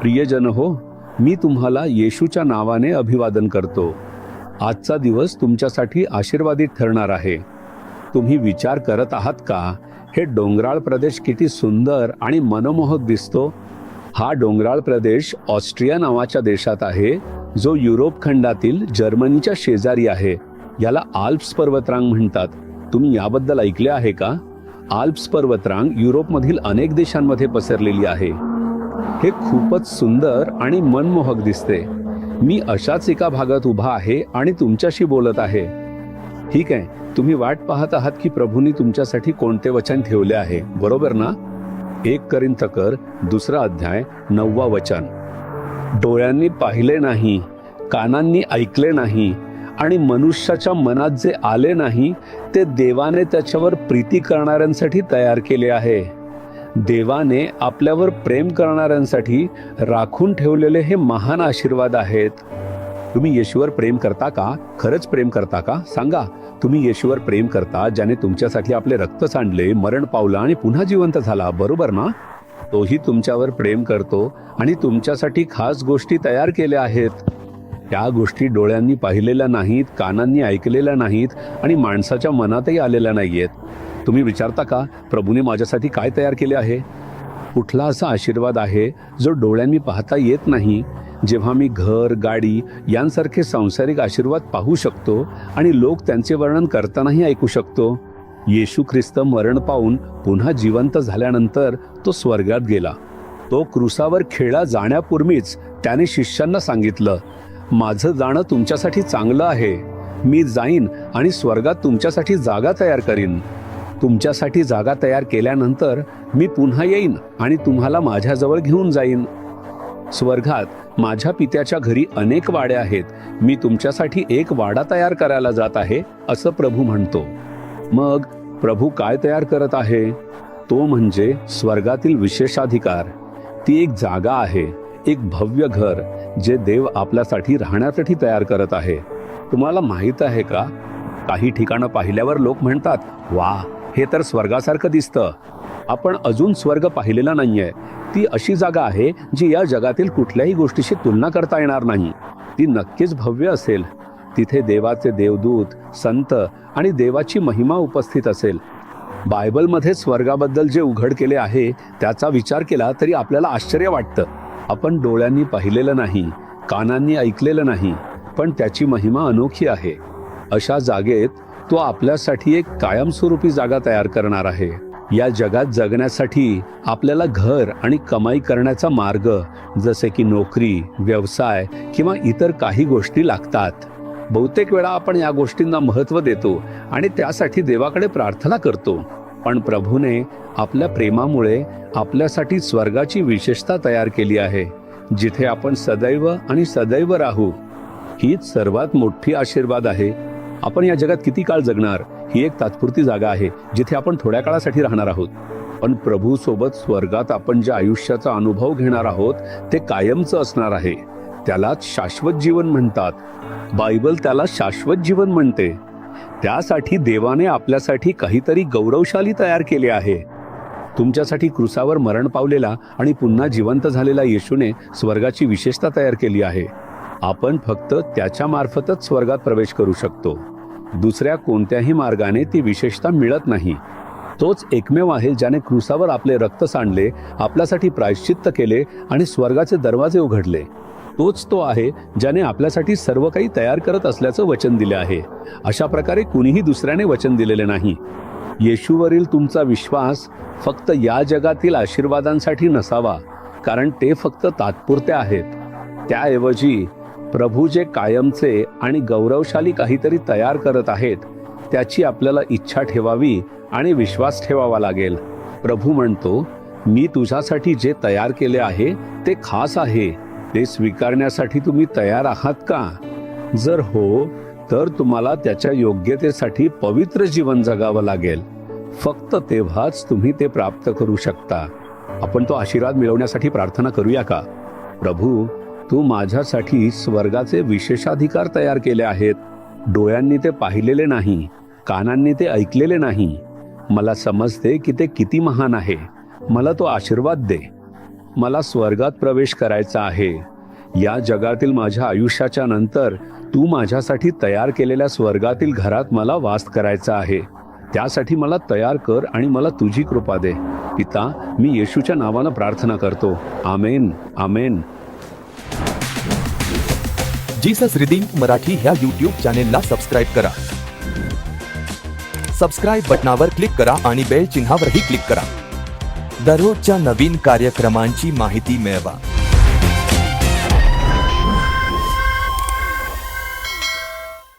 प्रियजन हो, मी तुम्हाला येशूच्या नावाने अभिवादन करतो. आजचा दिवस तुमच्यासाठी आशीर्वादित ठरणार आहे. तुम्ही विचार करत आहात का, हे डोंगराळ प्रदेश किती सुंदर आणि मनमोहक दिसतो? हा डोंगराळ प्रदेश ऑस्ट्रिया नावाच्या देशात आहे, जो युरोप खंडातील जर्मनीच्या शेजारी आहे. याला आल्प्स पर्वतरांग म्हणतात. तुम्ही याबद्दल ऐकले आहे का? आल्प्स पर्वतरांग युरोपमधील अनेक देशांमध्ये पसरलेली आहे. हे खूपच सुंदर आणि मनमोहक दिसते. मी अशाच एका भागात उभा आहे आणि तुमच्याशी बोलत आहे. ठीक आहे, तुम्ही वाट पाहत आहात की प्रभूंनी तुमच्यासाठी कोणते वचन ठेवले आहे, बरोबर ना? 1 कोरिन्थकर 2 अध्याय 9 वचन. डोळ्यांनी पाहिले नाही, कानांनी ऐकले नाही आणि मनुष्याच्या मनात जे आले नाही, ते देवाने त्याच्यावर प्रीती करणाऱ्यांसाठी तयार केले आहे. देवाने आपल्यावर प्रेम करणाऱ्यांसाठी राखून ठेवलेले हे महान आशीर्वाद आहेत. तुम्ही येशूवर प्रेम करता का? खरंच प्रेम करता का? सांगा. तुम्ही येशूवर प्रेम करता, ज्याने तुमच्यासाठी आपले रक्त सांडले, मरण पावला आणि पुन्हा जिवंत झाला, बरोबर ना? तोही तुमच्यावर प्रेम करतो आणि तुमच्यासाठी खास गोष्टी तयार केल्या आहेत. त्या गोष्टी डोळ्यांनी पाहिलेल्या नाहीत, कानांनी ऐकलेल्या नाहीत आणि माणसाच्या मनातही आलेल्या नाहीयेत. तुम्ही विचारता का, प्रभूने माझ्यासाठी काय तयार केले आहे? कुठला असा आशीर्वाद आहे जो डोळ्यांनी पाहता येत नाही? जेव्हा मी घर, गाडी यांसारखे सांसारिक आशीर्वाद पाहू शकतो आणि लोक त्यांचे वर्णन करतानाही ऐकू शकतो. येशू ख्रिस्त मरण पावून पुन्हा जिवंत झाल्यानंतर तो स्वर्गात गेला. तो क्रूसावर खेळला जाण्यापूर्वीच त्याने शिष्यांना सांगितलं, माझं जाणं तुमच्यासाठी चांगलं आहे. मी जाईन आणि स्वर्गात तुमच्यासाठी जागा तयार करीन. तुमच्यासाठी जागा तयार केल्यानंतर मी पुन्हा येईन आणि तुम्हाला माझ्याजवळ घेऊन जाईन. स्वर्गात माझ्या पित्याच्या घरी अनेक वाडे आहेत. मी तुमच्यासाठी एक वाडा तयार करायला जात आहे, असं प्रभू म्हणतो. मग प्रभू काय तयार करत आहे? तो म्हणजे स्वर्गातील विशेषाधिकार. ती एक जागा आहे, एक भव्य घर, जे देव आपल्यासाठी राहण्यासाठी तयार करत आहे. तुम्हाला माहित आहे का, काही ठिकाणं पाहिल्यावर लोक म्हणतात, वा, हे तर स्वर्गासारखं दिसतं. आपण अजून स्वर्ग पाहिलेला नाहीये. ती अशी जागा आहे जी या जगातील कुठल्याही गोष्टीशी तुलना करता येणार नाही. ती नक्कीच भव्य असेल. तिथे देवाचे देवदूत, संत आणि देवाची महिमा उपस्थित असेल. बायबलमध्ये स्वर्गाबद्दल जे उघड केले आहे त्याचा विचार केला तरी आपल्याला आश्चर्य वाटतं. आपण डोळ्यांनी पाहिलेलं नाही, कानांनी ऐकलेलं नाही, पण त्याची महिमा अनोखी आहे. अशा जागेत तो आपल्यासाठी एक कायमस्वरूपी जागा तयार करणार आहे. या जगात जगण्यासाठी आपल्याला घर आणि कमाई करण्याचा मार्ग, जसे की नोकरी, व्यवसाय किंवा इतर काही गोष्टी लागतात. बहुतेक वेळा आपण या गोष्टींना महत्त्व देतो आणि त्यासाठी देवाकडे प्रार्थना करतो. पण प्रभूने आपल्या प्रेमामुळे आपल्यासाठी स्वर्गाची विशेषता तयार केली आहे, जिथे आपण सदैव आणि सदैव राहू. हीच सर्वात मोठी आशीर्वाद आहे. आपण या जगात किती काळ जगणार? ही एक तात्पुरती जागा आहे, जिथे आपण थोड्या काळासाठी राहणार आहोत. पण प्रभू सोबत स्वर्गात आपण ज्या आयुष्याचा अनुभव घेणार आहोत ते कायमचं असणार आहे. त्यालाच शाश्वत जीवन म्हणतात. बायबल त्याला शाश्वत जीवन म्हणते. त्यासाठी देवाने आपल्यासाठी काहीतरी गौरवशाली तयार केले आहे. तुमच्यासाठी क्रूसावर मरण पावलेला आणि पुन्हा जिवंत झालेला येशूने स्वर्गाची विशेषता तयार केली आहे. आपण फक्त त्याच्या मार्फतच स्वर्गात प्रवेश करू शकतो. दुसऱ्या कोणत्याही मार्गाने ती विशेषता मिळत नाही. तोच एकमेव आहे ज्याने क्रूसावर आपले रक्त सांडले, आपल्यासाठी प्रायश्चित्त केले आणि स्वर्गाचे दरवाजे उघडले. तोच तो आहे ज्याने आपल्यासाठी सर्व काही तयार करत असल्याचं वचन दिले आहे. अशा प्रकारे कुणीही दुसऱ्याने वचन दिलेले नाही. येशूवरील तुमचा विश्वास फक्त या जगातील आशीर्वादांसाठी नसावा, कारण ते फक्त तात्पुरते आहेत. त्याऐवजी प्रभू जे कायमचे आणि गौरवशाली काहीतरी तयार करत आहेत, त्याची आपल्याला इच्छा ठेवावी आणि विश्वास ठेवावा लागेल. प्रभू म्हणतो, मी तुझ्यासाठी जे तयार केले आहे ते खास आहे. ते स्वीकारण्यासाठी तुम्ही तयार आहात का? जर हो, तर तुम्हाला त्याच्या योग्यतेसाठी पवित्र जीवन जगावं लागेल. फक्त तेव्हाच तुम्ही ते प्राप्त करू शकता. आपण तो आशीर्वाद मिळवण्यासाठी प्रार्थना करूया का? प्रभू, तू माझ्यासाठी स्वर्गाचे विशेषाधिकार तयार केले आहेत. डोळ्यांनी ते पाहिलेले नाही, कानांनी ते ऐकलेले नाही. मला समजते की ते किती महान आहे. मला तो आशीर्वाद दे. मला स्वर्गात प्रवेश करायचा आहे. या जगातील माझ्या आयुष्याच्या नंतर तू माझ्यासाठी तयार केलेल्या स्वर्गातील घरात मला वास करायचा आहे. त्यासाठी मला तयार कर आणि मला तुझी कृपा दे. पिता, मी येशूच्या नावानं प्रार्थना करतो. आमेन, आमेन. जीसस रिडीम्ड मराठी ह्या यूट्यूब चॅनेलला सबस्क्राईब करा. सबस्क्राईब बटनावर क्लिक करा आणि बेल चिन्हावरही क्लिक करा. दररोजच्या नवीन कार्यक्रमांची माहिती मिळवा.